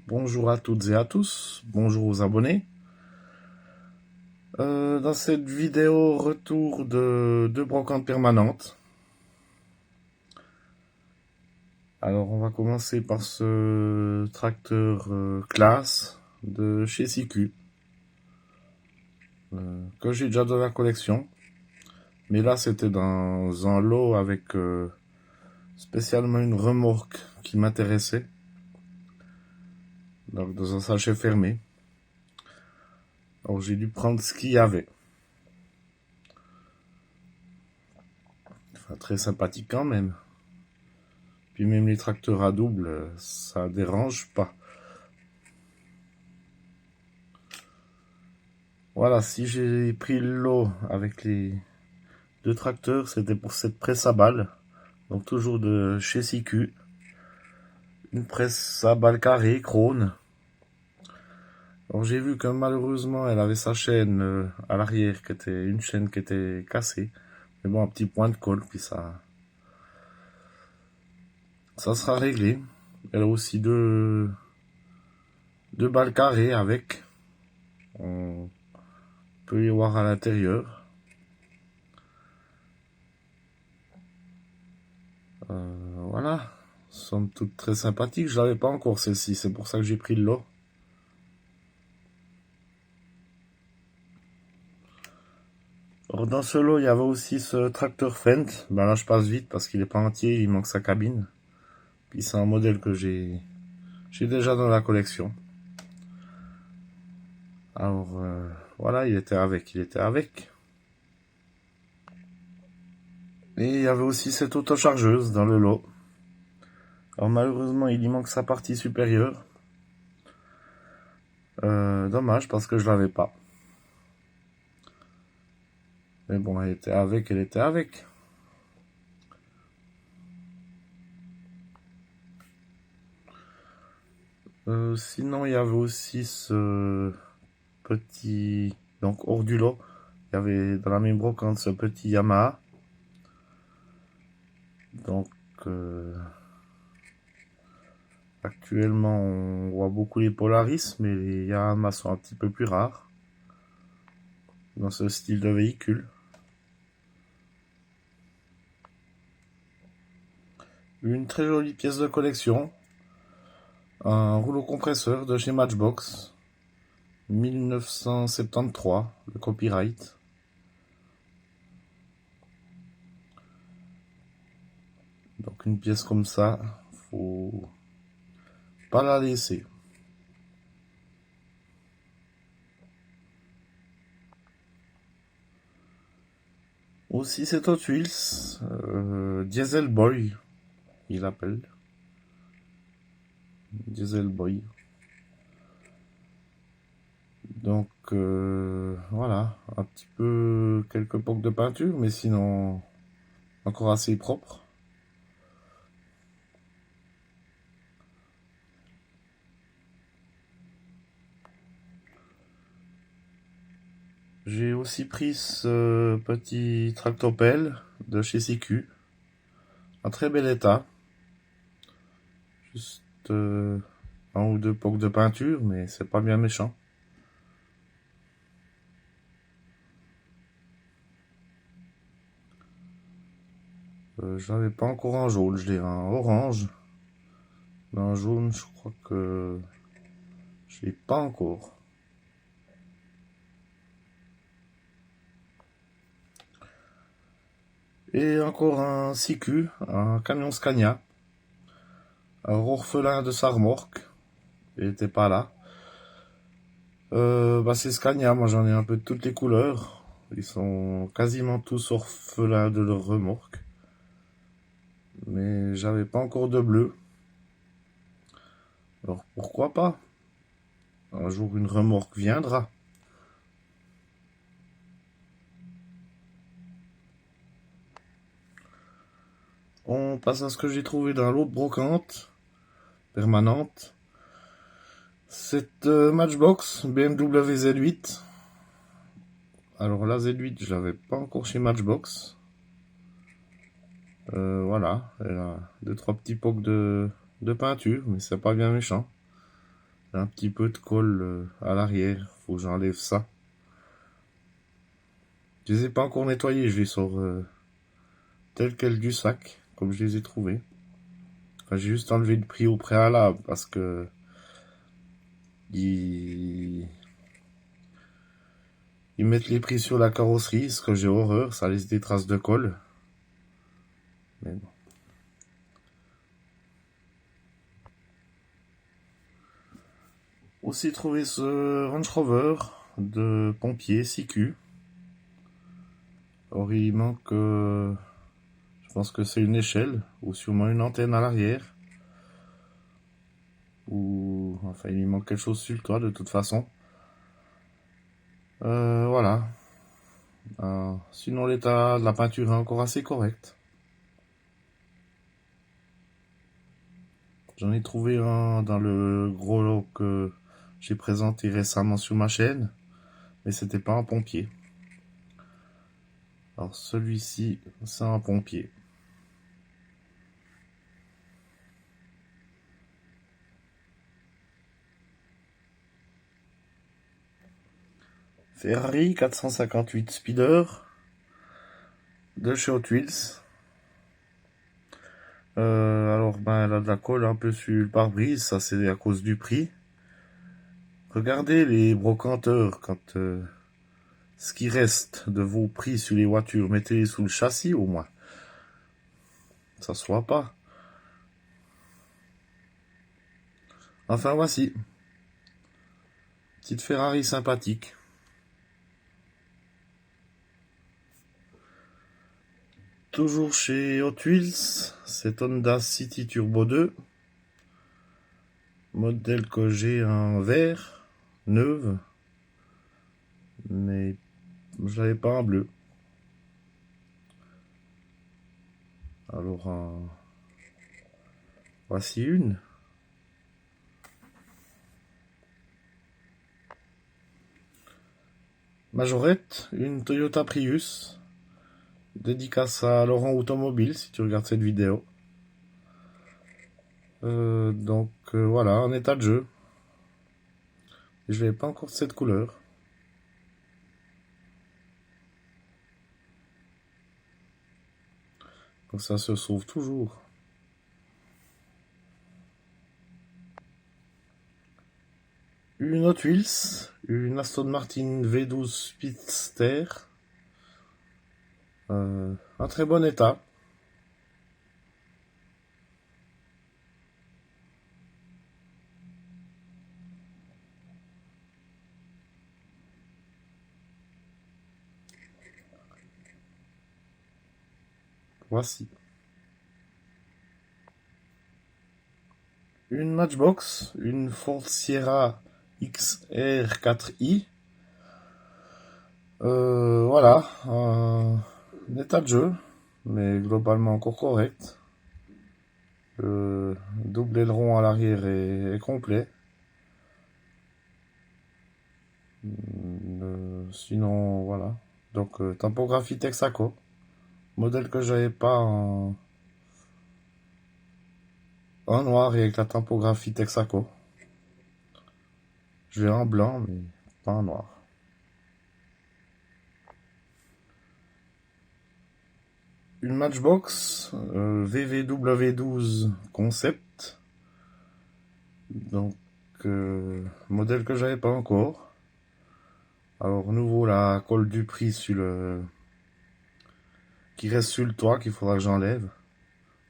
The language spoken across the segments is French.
Bonjour à toutes et à tous, bonjour aux abonnés. Dans cette vidéo, retour de brocante permanente. Alors on va commencer par ce tracteur classe de chez CQ, que j'ai déjà dans la collection. Mais là c'était dans un lot avec spécialement une remorque qui m'intéressait. Donc dans un sachet fermé. Alors j'ai dû prendre ce qu'il y avait. Enfin, très sympathique quand même. Puis même les tracteurs à double, ça dérange pas. Voilà, si j'ai pris le lot avec les deux tracteurs, c'était pour cette presse à balles. Donc toujours de chez CQ. Une presse à balles carrées, Krone. Alors j'ai vu que malheureusement elle avait sa chaîne à l'arrière, qui était une chaîne qui était cassée. Mais bon, un petit point de colle, puis ça sera réglé. Elle a aussi deux balles carrées avec. On peut y voir à l'intérieur. Voilà, somme toute très sympathique. Je l'avais pas encore celle-ci, c'est pour ça que j'ai pris le lot. Alors dans ce lot, il y avait aussi ce tracteur Fendt. Ben là, je passe vite parce qu'il est pas entier, il manque sa cabine. Puis c'est un modèle que j'ai déjà dans la collection. Alors voilà, il était avec. Et il y avait aussi cette autochargeuse dans le lot. Alors malheureusement, il y manque sa partie supérieure. Dommage parce que je l'avais pas. Mais bon, elle était avec. Sinon, il y avait aussi ce petit... Donc, hors du lot, il y avait dans la même brocante ce petit Yamaha. Donc, actuellement, on voit beaucoup les Polaris, mais les Yamaha sont un petit peu plus rares dans ce style de véhicule. Une très jolie pièce de collection. Un rouleau compresseur de chez Matchbox. 1973, le copyright. Donc une pièce comme ça, faut pas la laisser. Aussi c'est Hot Wheels, Diesel Boy, il appelle. Diesel Boy. Donc voilà, un petit peu quelques pocs de peinture, mais sinon encore assez propre. J'ai aussi pris ce petit tractopelle de chez CQ. Un très bel état. Juste un ou deux pocs de peinture, mais c'est pas bien méchant. Je l'avais pas encore en jaune, je l'ai en orange. Mais en jaune, je crois que je l'ai pas encore. Et encore un CQ, un camion Scania. Un orphelin de sa remorque. Il était pas là. C'est Scania, moi j'en ai un peu de toutes les couleurs. Ils sont quasiment tous orphelins de leur remorque. Mais j'avais pas encore de bleu. Alors pourquoi pas? Un jour une remorque viendra. On passe à ce que j'ai trouvé dans l'autre brocante permanente. Cette Matchbox BMW Z8. Alors la Z8, je l'avais pas encore chez Matchbox. Voilà, elle a 2-3 petits pocs de peinture, mais c'est pas bien méchant. Un petit peu de colle à l'arrière, faut que j'enlève ça. Je les ai pas encore nettoyés, je les sors tel quel du sac, comme je les ai trouvés. Enfin, j'ai juste enlevé le prix au préalable parce que ils mettent les prix sur la carrosserie, ce que j'ai horreur, ça laisse des traces de colle. Mais bon. Aussi trouvé ce Range Rover de pompier 6Q. Or il manque, je pense que c'est une échelle ou sûrement une antenne à l'arrière. Ou enfin il lui manque quelque chose sur le toit de toute façon. Voilà. Sinon l'état de la peinture est encore assez correct. J'en ai trouvé un dans le gros lot que j'ai présenté récemment sur ma chaîne, mais c'était pas un pompier. Alors celui-ci, c'est un pompier. Ferrari 458 Speeder de chez Hot Wheels. Alors ben elle a de la colle un peu sur le pare-brise, ça c'est à cause du prix. Regardez les brocanteurs quand ce qui reste de vos prix sur les voitures, mettez-les sous le châssis au moins. Ça se voit pas. Enfin voici. Petite Ferrari sympathique. Toujours chez Hot Wheels, c'est Honda City Turbo 2. Modèle que j'ai en vert, neuve. Mais je l'avais pas en bleu. Alors, voici une. Majorette, une Toyota Prius. Dédicace à Laurent Automobile si tu regardes cette vidéo. Donc voilà, en état de jeu. Je n'avais pas encore cette couleur. Donc ça se sauve toujours. Une Hot Wheels, une Aston Martin V12 Speedster. En très bon état. Voici. Une Matchbox, une Ford Sierra XR4i. Voilà, un état de jeu, mais globalement encore correct. Le double aileron à l'arrière est complet. Sinon, voilà. Donc, typographie Texaco. Modèle que j'avais pas en noir et avec la typographie Texaco. Je l'ai en blanc, mais pas en noir. Une Matchbox VVW12 Concept. Donc, modèle que j'avais pas encore. Alors, nouveau, la colle du prix sur le... qui reste sur le toit, qu'il faudra que j'enlève.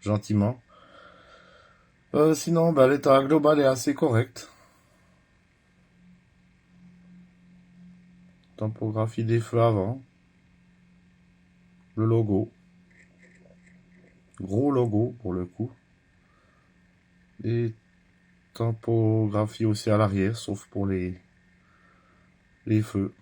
Gentiment. Sinon, bah, l'état global est assez correct. Typographie des feux avant. Le logo. Gros logo pour le coup. Et typographie aussi à l'arrière, sauf pour les feux.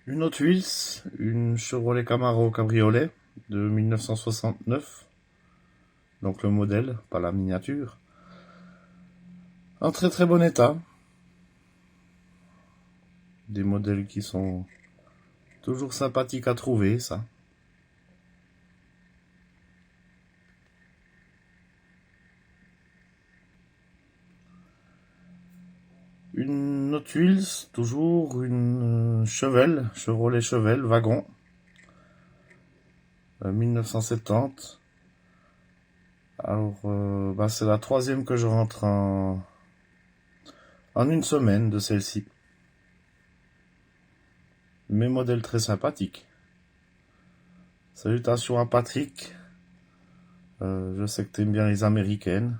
Une Hot Wheels, une Chevrolet Camaro Cabriolet de 1969. Donc le modèle, pas la miniature. En très très bon état. Des modèles qui sont toujours sympathiques à trouver, ça. une Hot Wheels, toujours une Chevrolet Chevelle, wagon, 1970. Alors, c'est la troisième que je rentre en une semaine de celle-ci. Mais modèle très sympathique. Salutations à Patrick. Je sais que tu aimes bien les américaines.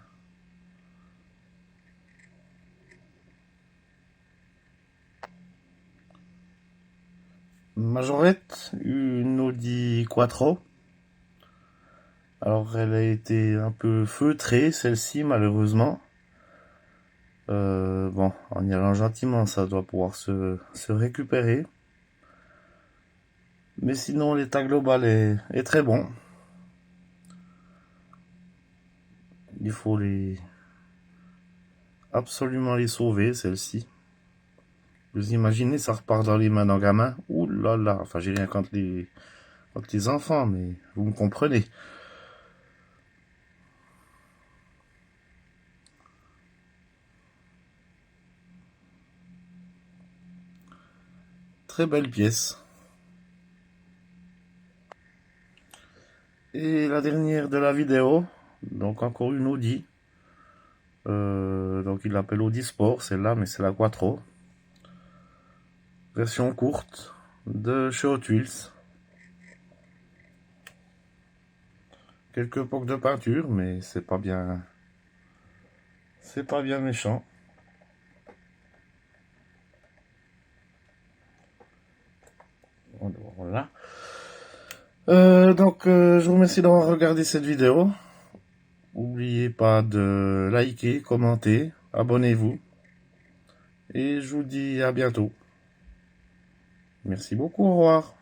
Majorette, une Audi Quattro. Alors elle a été un peu feutrée, celle-ci, malheureusement. Bon, en y allant gentiment, ça doit pouvoir se récupérer. Mais sinon, l'état global est très bon. Il faut absolument les sauver, celle-ci. Vous imaginez, ça repart dans les mains d'un gamin. Ouh là là, enfin j'ai rien contre les enfants, mais vous me comprenez. Très belle pièce. Et la dernière de la vidéo, donc encore une Audi. Donc il l'appelle Audi Sport, celle-là, mais c'est la Quattro. Version courte de chez Hot Wheels. Quelques pocs de peinture, mais c'est pas bien méchant. Voilà. Je vous remercie d'avoir regardé cette vidéo. N'oubliez pas de liker, commenter, abonnez-vous. Et je vous dis à bientôt. Merci beaucoup, au revoir.